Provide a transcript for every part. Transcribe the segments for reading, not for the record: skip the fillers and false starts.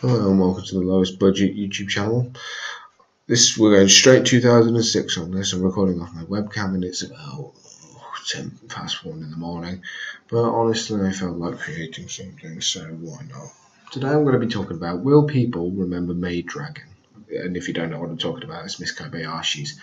Hello and welcome to the lowest budget YouTube channel. We're going straight 2006 on this. I'm recording off my webcam and it's about 10 past 1 in the morning. But honestly, I felt like creating something, so why not? Today I'm going to be talking about, will people remember Maid Dragon? And if you don't know what I'm talking about, it's Miss Kobayashi's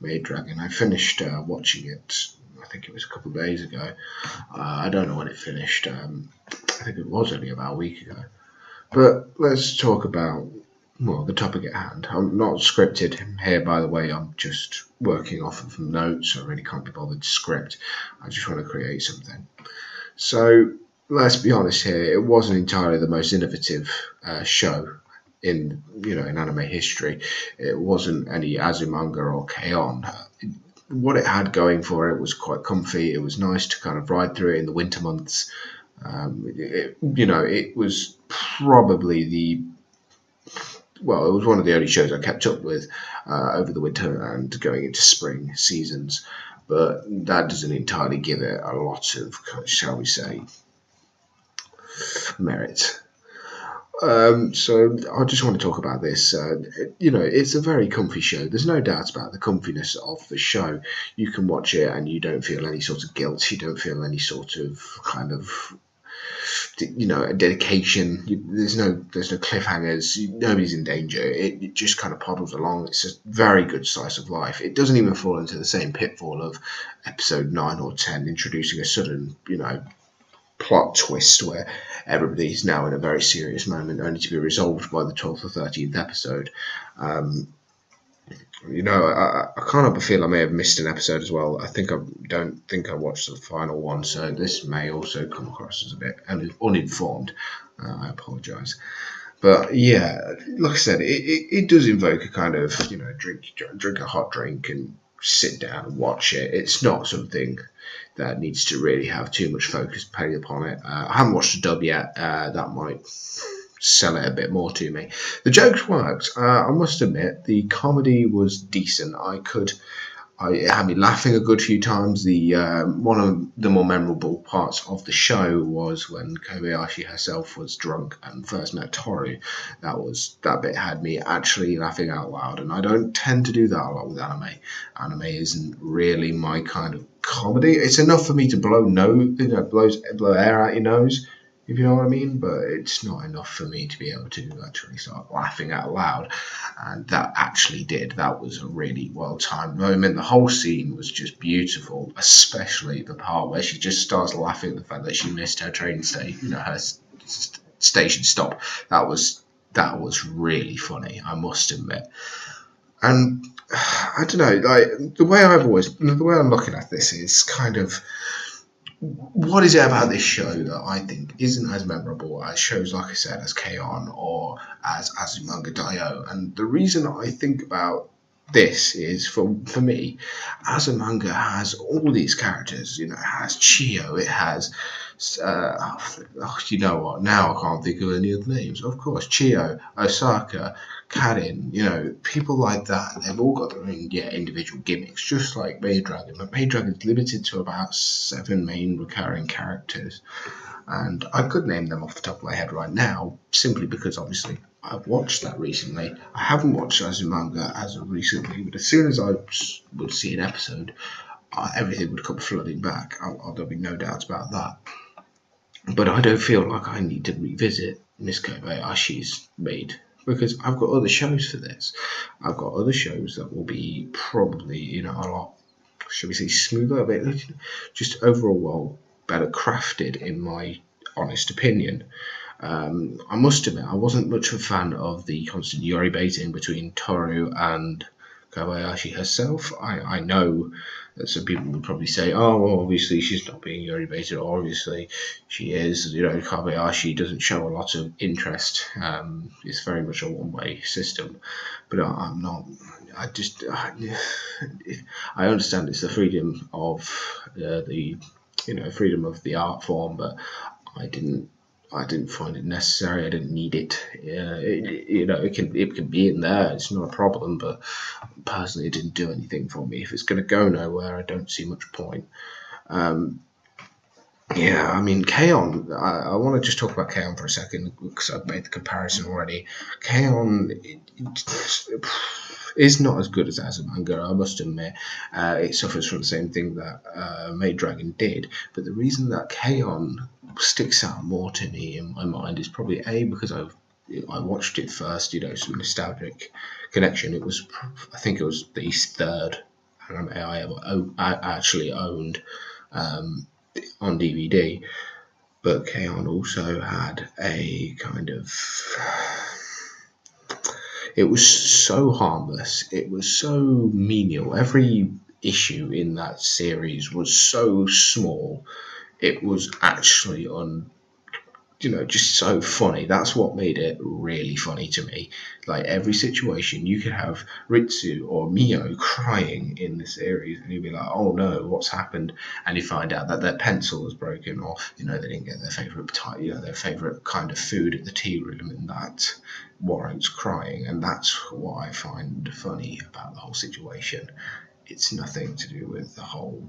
Maid Dragon. I finished watching it, I think it was a couple of days ago. I don't know when it finished. I think it was only about a week ago. But let's talk about, well, the topic at hand. I'm not scripted here, by the way. I'm just working off of notes. I really can't be bothered to script. I just want to create something. So let's be honest here. It wasn't entirely the most innovative show in anime history. It wasn't any Azumanga or K-On! What it had going for it was quite comfy. It was nice to kind of ride through it in the winter months. It was probably it was one of the only shows I kept up with over the winter and going into spring seasons, but that doesn't entirely give it a lot of, shall we say, merit. So I just want to talk about this. It's a very comfy show. There's no doubt about the comfiness of the show. You can watch it and you don't feel any sort of guilt. You don't feel any sort of kind of a dedication. There's no cliffhangers. Nobody's in danger. It just kind of poddles along. It's a very good slice of life. It doesn't even fall into the same pitfall of episode 9 or 10, introducing a sudden plot twist where everybody's now in a very serious moment, only to be resolved by the 12th or 13th episode. I can't help but feel I may have missed an episode as well. I don't think I watched the final one, so this may also come across as a bit uninformed. I apologise. But yeah, like I said, it does invoke a kind of, drink a hot drink and sit down and watch it. It's not something that needs to really have too much focus paid upon it. I haven't watched the dub yet. That might sell it a bit more to me. The jokes worked. I must admit, the comedy was decent. It had me laughing a good few times. One of the more memorable parts of the show was when Kobayashi herself was drunk and first met Toru. That bit had me actually laughing out loud, and I don't tend to do that a lot with anime. Anime isn't really my kind of comedy. It's enough for me to blow air out your nose, if you know what I mean, but it's not enough for me to be able to actually start laughing out loud. And that actually did. That was a really well-timed moment. The whole scene was just beautiful, especially the part where she just starts laughing at the fact that she missed her train station, her station stop. That was really funny, I must admit. And I don't know, like the way I'm looking at this is kind of, what is it about this show that I think isn't as memorable as shows, like I said, as K-On! Or as Azumanga Daioh? And the reason I think about this is, for me, Azumanga has all these characters. It has Chio, it has, you know what, now I can't think of any of the names. Of course, Chio, Osaka, Karin, people like that. They've all got their own individual gimmicks, just like Maid Dragon. But Maid Dragon's limited to about 7 main recurring characters, and I could name them off the top of my head right now, simply because obviously I've watched that recently. I haven't watched Azumanga as of recently, but as soon as I would see an episode, everything would come flooding back. There'll be no doubt about that. But I don't feel like I need to revisit Miss Kobayashi's Maid, because I've got other shows for this. I've got other shows that will be probably, a lot, shall we say, smoother, a bit just overall well better crafted, in my honest opinion. I must admit, I wasn't much of a fan of the constant yori baiting between Toru and Kobayashi herself. I know that some people would probably say, oh, well, obviously she's not being yori baited, or obviously she is. Kobayashi doesn't show a lot of interest. It's very much a one-way system. But I'm not. I understand it's the freedom of freedom of the art form, but I didn't find it necessary. I didn't need it. It can be in there. It's not a problem, but personally, it didn't do anything for me. If it's going to go nowhere, I don't see much point. Yeah, I mean, K-On! I want to just talk about K-On! For a second because I've made the comparison already. K-On! Is not as good as a manga, I must admit. It suffers from the same thing that Maid Dragon did, but the reason that K-On! Sticks out more to me in my mind is probably A, because I watched it first, some nostalgic connection. It was, I think it was the third anime I actually owned. On DVD, but K-On! Also had a kind of. It was so harmless. It was so menial. Every issue in that series was so small. It was actually just so funny. That's what made it really funny to me. Like every situation, you could have Ritsu or Mio crying in the series, and you'd be like, "Oh no, what's happened?" And you find out that their pencil was broken, or they didn't get their favorite kind of food at the tea room, and that warrants crying. And that's what I find funny about the whole situation. It's nothing to do with the whole,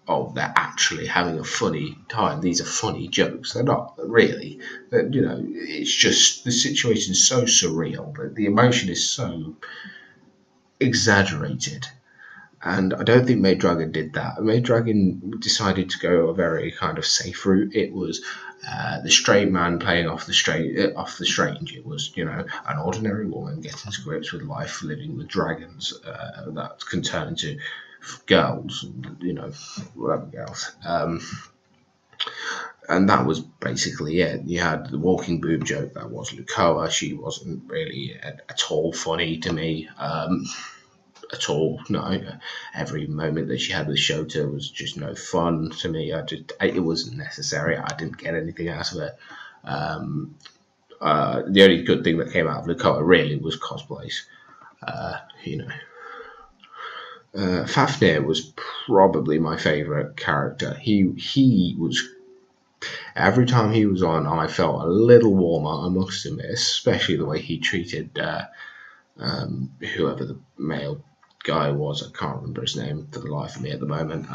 oh, they're actually having a funny time. These are funny jokes. They're not really. It's just the situation's so surreal. The emotion is so exaggerated. And I don't think Maid Dragon did that. Maid Dragon decided to go a very kind of safe route. It was the straight man playing off the strange. It was an ordinary woman getting to grips with life, living with dragons that can turn into girls, whatever girls. And that was basically it. You had the walking boob joke that was Lukoa. She wasn't really at all funny to me. At all. No, every moment that she had with Shota was just no fun to me. It wasn't necessary. I didn't get anything out of it. The only good thing that came out of Lukoa really was cosplays. Fafnir was probably my favourite character. He was, every time he was on, I felt a little warmer, I must admit, especially the way he treated whoever the male guy was. I can't remember his name for the life of me at the moment.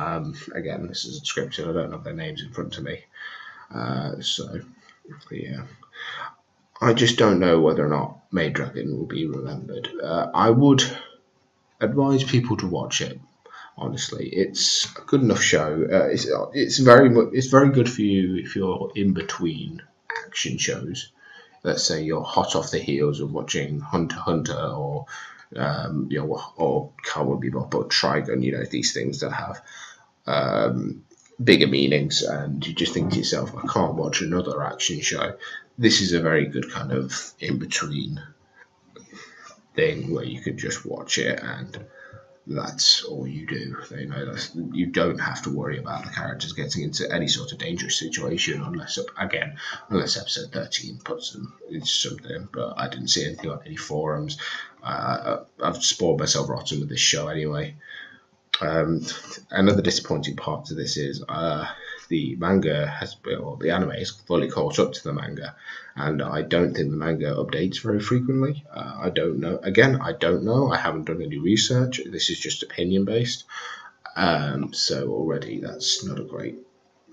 Again, this is a scripture. I don't have their names in front of me. So, yeah. I just don't know whether or not Maid Dragon will be remembered. I would advise people to watch it. Honestly, it's a good enough show. It's very good for you if you're in between action shows. Let's say you're hot off the heels of watching Hunter x Hunter or or Cowboy Bebop or Trigun. These things that have bigger meanings, and you just think to yourself, I can't watch another action show. This is a very good kind of in between thing where you can just watch it and that's all you do. You don't have to worry about the characters getting into any sort of dangerous situation unless episode 13 puts them into something. But I didn't see anything on any forums. I've spoiled myself rotten with this show anyway. Another disappointing part to this is the anime is fully caught up to the manga, and I don't think the manga updates very frequently. I don't know. Again, I don't know. I haven't done any research. This is just opinion based. So already that's not a great.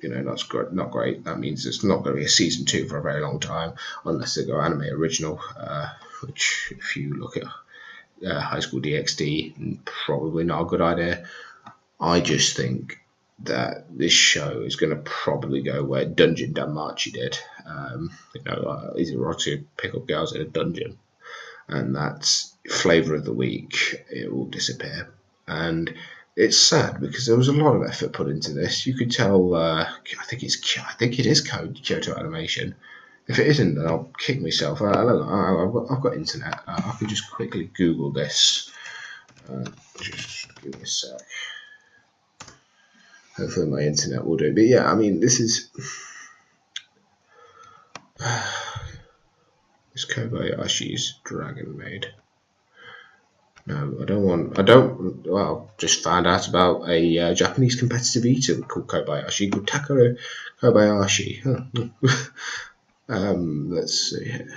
That's great, not great. That means it's not going to be a season 2 for a very long time, unless they go anime original, which if you look at High School DxD, probably not a good idea. I just think that this show is going to probably go where Dungeon Danmachi did. Is it right to pick up girls in a dungeon? And that's flavour of the week. It will disappear. And it's sad because there was a lot of effort put into this. You could tell. I think it is Kyoto Animation. If it isn't, then I'll kick myself. I don't know. I've got internet. I can just quickly Google this. Just give me a sec. Hopefully my internet will do. But yeah, I mean, this is. It's Kobayashi's Dragon Maid. No, I don't. Well, just found out about a Japanese competitive eater called Kobayashi, called Takaro Kobayashi. Let's see here.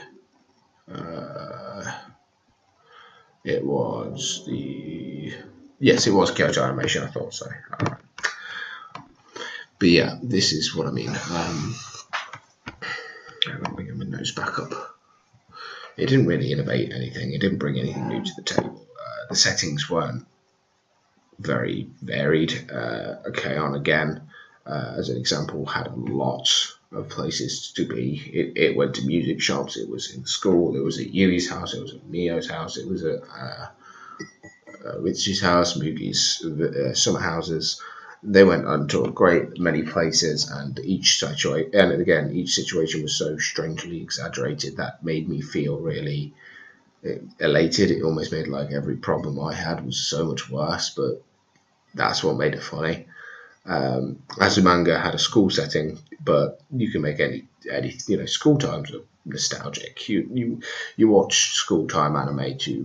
It was the. Yes, it was Kyoto Animation, I thought so. Alright. But yeah, this is what I mean. Let me get my nose back up. It didn't really innovate anything. It didn't bring anything new to the table. The settings weren't very varied. Okay, on again, as an example, had a lot of places to be. It went to music shops. It was in school. It was at Yui's house. It was at Mio's house. It was at Richie's house, Moogie's summer houses. They went onto a great many places, and each situation was so strangely exaggerated that made me feel really elated. It almost made like every problem I had was so much worse, but that's what made it funny. Azumanga had a school setting, but you can make any school times are nostalgic. You watch school time anime to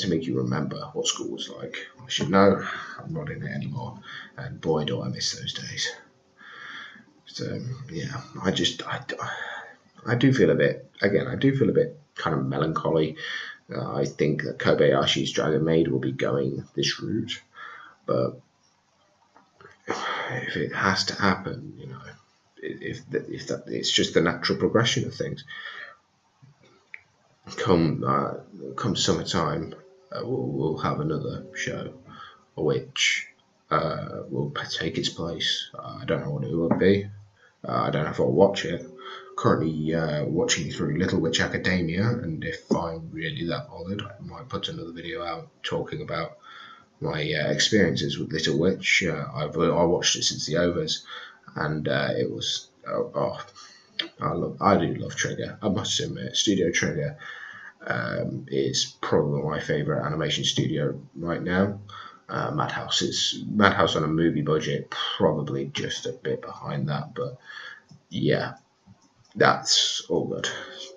make you remember what school was like. I should know I'm not in it anymore, and boy do I miss those days. So yeah, I do feel a bit kind of melancholy. I think that Kobayashi's Dragon Maid will be going this route, but if it has to happen, if that it's just the natural progression of things. Come summertime, we'll have another show which will take its place. I don't know what it will be. I don't know if I'll watch it. Currently watching through Little Witch Academia, and if I'm really that bothered, I might put another video out talking about my experiences with Little Witch. I watched it since the overs, and it was I do love Trigger. I must admit, Studio Trigger is probably my favourite animation studio right now. Madhouse on a movie budget, probably just a bit behind that, but yeah, that's all good.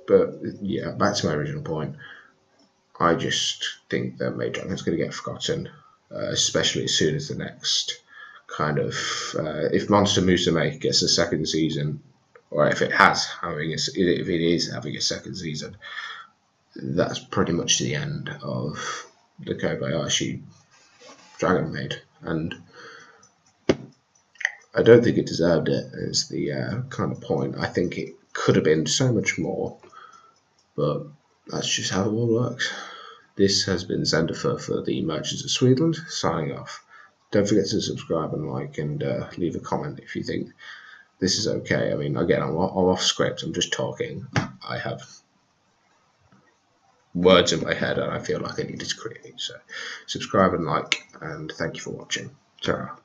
But yeah, back to my original point. I just think that Maid is going to get forgotten, especially as soon as the next kind of if Monster Musume gets a second season, or if it is having a second season, that's pretty much the end of the Kobayashi Dragon Maid, and I don't think it deserved it. Is the kind of point. I think it could have been so much more, but that's just how the world works. This has been Zndfr for the Merchants of Sweden, signing off. Don't forget to subscribe and like, and leave a comment if you think this is okay. I mean, again, I'm off script. I'm just talking. I have words in my head, and I feel like I needed to create. So, subscribe and like, and thank you for watching. Ta-ra.